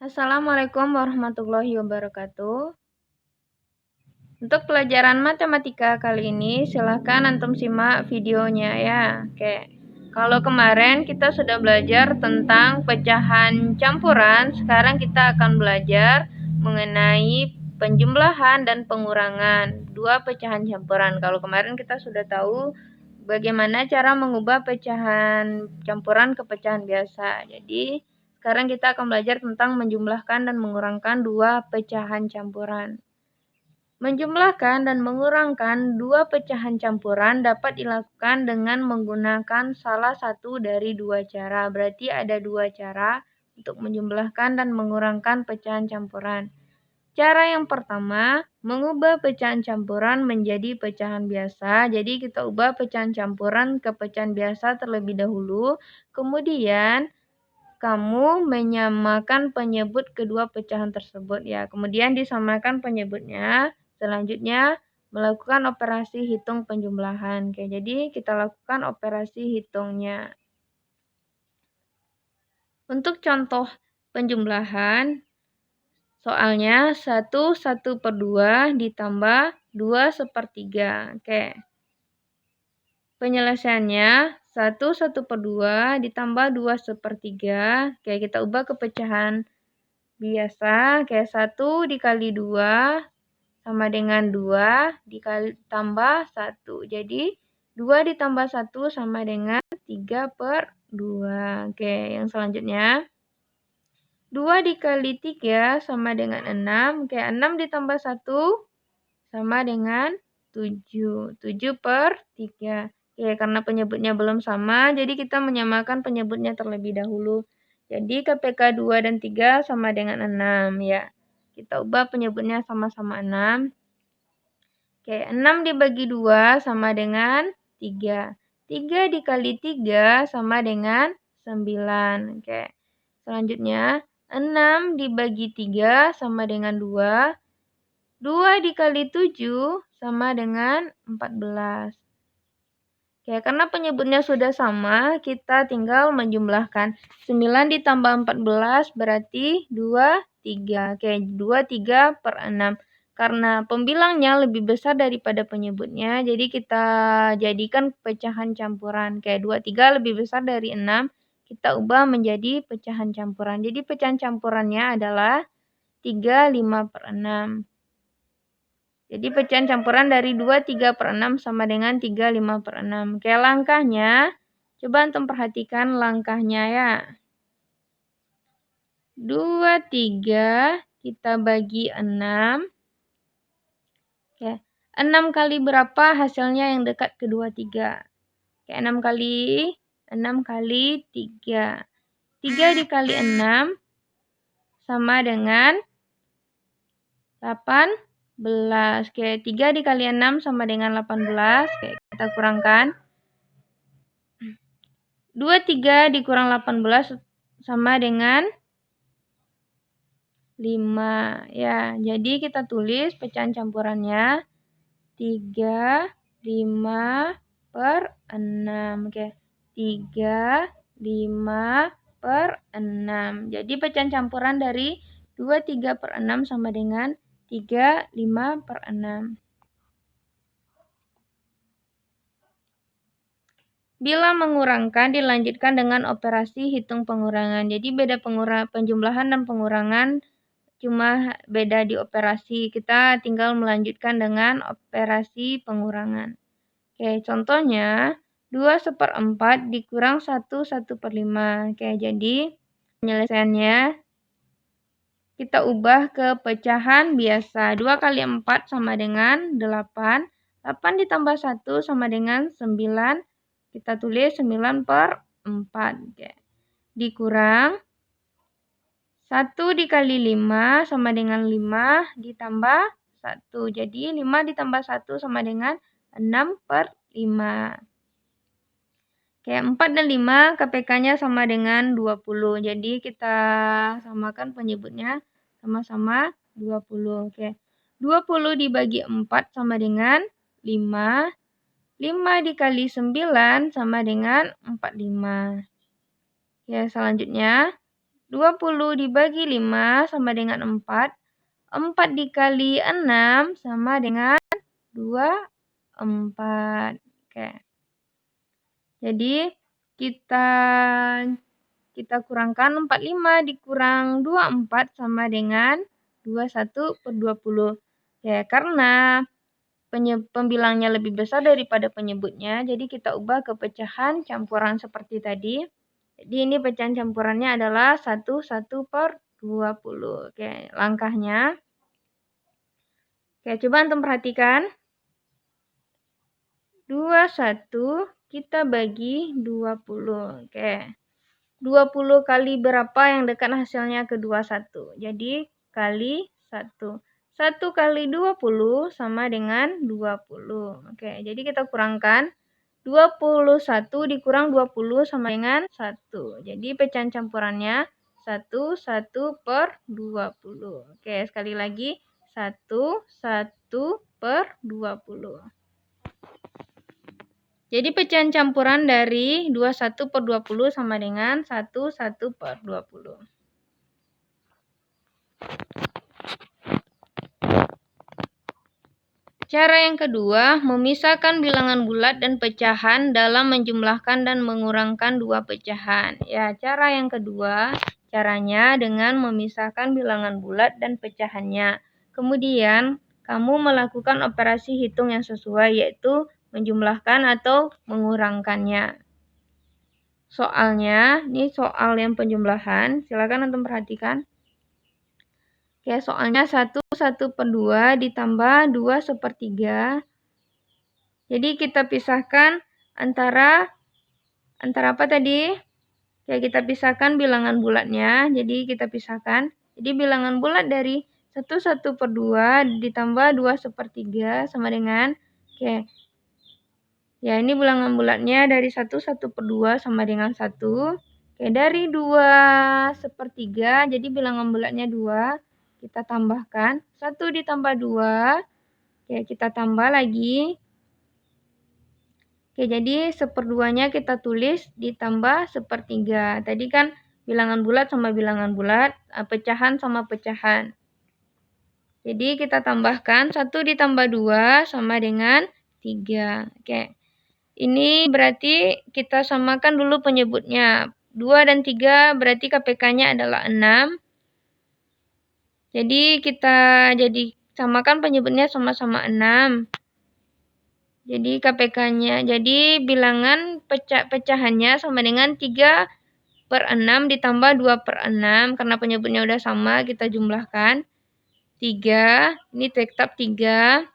Assalamualaikum warahmatullahi wabarakatuh. Untuk pelajaran matematika kali ini, silahkan antum simak videonya ya. Oke. Kalau kemarin kita sudah belajar tentang pecahan campuran, sekarang kita akan belajar mengenai penjumlahan dan pengurangan dua pecahan campuran. Kalau kemarin kita sudah tahu bagaimana cara mengubah pecahan campuran ke pecahan biasa. Jadi, sekarang kita akan belajar tentang menjumlahkan dan mengurangkan dua pecahan campuran. Menjumlahkan dan mengurangkan dua pecahan campuran dapat dilakukan dengan menggunakan salah satu dari dua cara. Berarti ada dua cara untuk menjumlahkan dan mengurangkan pecahan campuran. Cara yang pertama, mengubah pecahan campuran menjadi pecahan biasa. Jadi kita ubah pecahan campuran ke pecahan biasa terlebih dahulu. Kemudian kamu menyamakan penyebut kedua pecahan tersebut ya. Kemudian disamakan penyebutnya. Selanjutnya melakukan operasi hitung penjumlahan. Oke, jadi kita lakukan operasi hitungnya. Untuk contoh penjumlahan, soalnya 1/1/2 ditambah 2/3. Oke. Penyelesaiannya 1/1/2 ditambah 2/3. Oke, kita ubah ke pecahan biasa. Oke, 1 dikali 2 sama dengan 2 dikali tambah 1. Jadi 2 ditambah 1 sama dengan 3/2. Oke, yang selanjutnya 2 dikali 3 sama dengan 6. Oke, 6 ditambah 1 sama dengan 7. 7/3. Oke, karena penyebutnya belum sama, jadi kita menyamakan penyebutnya terlebih dahulu. Jadi KPK 2 dan 3 sama dengan 6 ya. Kita ubah penyebutnya sama-sama 6. Oke, 6 dibagi 2 sama dengan 3. 3 dikali 3 sama dengan 9. Oke. Selanjutnya 6 dibagi 3 sama dengan 2. 2 dikali 7 sama dengan 14. Oke, karena penyebutnya sudah sama, kita tinggal menjumlahkan. 9 ditambah 14 berarti 23. Oke, 23/6. Karena pembilangnya lebih besar daripada penyebutnya, jadi kita jadikan pecahan campuran. Oke, 23 lebih besar dari 6. Kita ubah menjadi pecahan campuran. Jadi pecahan campurannya adalah 3/5/6. Jadi pecahan campuran dari 23/6 sama dengan 3/5/6. Oke, langkahnya. Coba antum perhatikan langkahnya ya. 23 kita bagi 6. Oke, 6 kali berapa hasilnya yang dekat ke 23? Oke, 6 kali 3. 3 dikali 6 sama dengan 18. Oke, 3 dikali 6 sama dengan 18. Oke, kita kurangkan. 23 dikurang 18 sama dengan 5. Ya, jadi kita tulis pecahan campurannya 3/5/6. Oke, 3/5/6. Jadi pecahan campuran dari 23/6 sama dengan 3/5/6. Bila mengurangkan dilanjutkan dengan operasi hitung pengurangan. Jadi beda penjumlahan dan pengurangan cuma beda di operasi. Kita tinggal melanjutkan dengan operasi pengurangan. Oke, contohnya 2/4 dikurang 1/1/5. Oke, jadi penyelesaiannya kita ubah ke pecahan biasa. 2 kali 4 sama dengan 8. 8 ditambah 1 sama dengan 9. Kita tulis 9/4. Oke. Dikurang 1 dikali 5 sama dengan 5 ditambah 1. Jadi 5 ditambah 1 sama dengan 6/5. Oke, 4 dan 5 KPK-nya sama dengan 20. Jadi kita samakan penyebutnya sama-sama 20. Oke. 20 dibagi 4 sama dengan 5. 5 dikali 9 sama dengan 45. Ya, selanjutnya 20 dibagi 5 sama dengan 4. 4 dikali 6 sama dengan 24. Oke. Jadi kita kurangkan 45 dikurang 24 sama dengan 21/20. Ya, karena pembilangnya lebih besar daripada penyebutnya, jadi kita ubah ke pecahan campuran seperti tadi. Jadi ini pecahan campurannya adalah 1/20. Oke, langkahnya. Oke, coba antum perhatikan. 21 kita bagi 20. Oke. 20 kali berapa yang dekat hasilnya ke 21. Jadi kali 1. 1 kali 20 sama dengan 20. Oke, jadi kita kurangkan. 21 dikurang 20 sama dengan 1. Jadi pecahan campurannya 1/20. Oke, sekali lagi 1/20. Jadi pecahan campuran dari 21/20 sama dengan 1/20. Cara yang kedua, memisahkan bilangan bulat dan pecahan dalam menjumlahkan dan mengurangkan dua pecahan. Ya, cara yang kedua, caranya dengan memisahkan bilangan bulat dan pecahannya. Kemudian, kamu melakukan operasi hitung yang sesuai, yaitu menjumlahkan atau mengurangkannya. Soalnya, ini soal yang penjumlahan, silakan antum perhatikan. Oke, soalnya 1/2 ditambah 2/3. Jadi kita pisahkan antara apa tadi? Ya, kita pisahkan bilangan bulatnya. Jadi kita pisahkan. Jadi bilangan bulat dari 1/2 ditambah 2/3 sama dengan, oke. Ya, ini bilangan bulatnya dari 1/2 sama dengan 1. Oke, dari 2/3, jadi bilangan bulatnya 2. Kita tambahkan 1 ditambah 2. Oke, kita tambah lagi. Oke, jadi 1/2-nya kita tulis ditambah 1/3. Tadi kan bilangan bulat sama bilangan bulat, pecahan sama pecahan. Jadi kita tambahkan 1 ditambah 2 sama dengan 3. Oke. Ini berarti kita samakan dulu penyebutnya. 2 dan 3 berarti KPK-nya adalah 6. Jadi kita samakan penyebutnya sama-sama 6. Jadi KPK-nya, jadi bilangan pecahannya sama dengan 3/6 ditambah 2/6. Karena penyebutnya udah sama, kita jumlahkan. 3, ini tetap 3.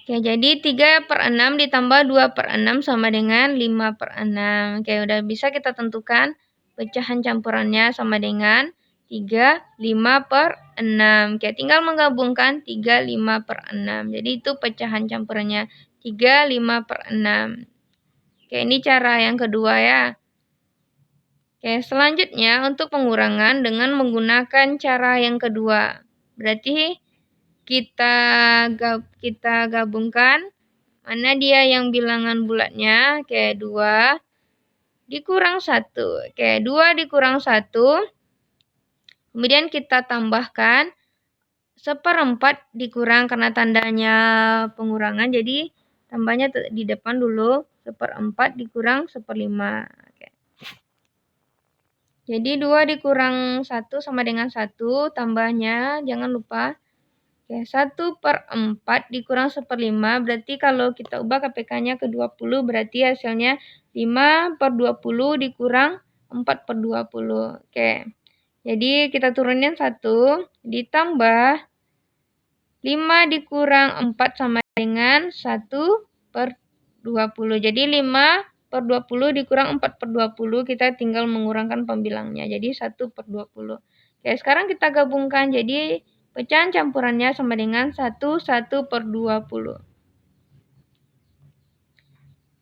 Oke, jadi 3/6 ditambah 2/6 sama dengan 5/6. Oke, udah bisa kita tentukan pecahan campurannya sama dengan 3, 5/6. Oke, tinggal menggabungkan 3, 5/6. Jadi itu pecahan campurannya 3, 5/6. Oke, ini cara yang kedua ya. Oke, selanjutnya untuk pengurangan dengan menggunakan cara yang kedua. Berarti kita gabungkan mana dia yang bilangan bulatnya. Oke, 2 dikurang 1. Oke, 2 dikurang 1. Kemudian kita tambahkan 1/4 dikurang karena tandanya pengurangan. Jadi tambahnya di depan dulu. 1/4 dikurang 1/5. Oke. Jadi 2 dikurang 1 sama dengan 1. Tambahnya jangan lupa. Oke, 1/4 dikurang 1/5. Berarti kalau kita ubah KPK-nya ke 20, berarti hasilnya 5/20 dikurang 4/20. Oke. Jadi kita turunin 1, ditambah 5 dikurang 4 sama dengan 1/20. Jadi 5/20 dikurang 4/20, kita tinggal mengurangkan pembilangnya. Jadi 1/20. Oke, sekarang kita gabungkan. Jadi pecahan campurannya sama dengan 1/20.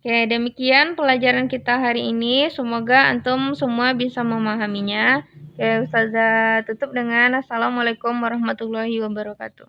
Oke, demikian pelajaran kita hari ini. Semoga antum semua bisa memahaminya. Oke, Ustazah tutup dengan Assalamualaikum warahmatullahi wabarakatuh.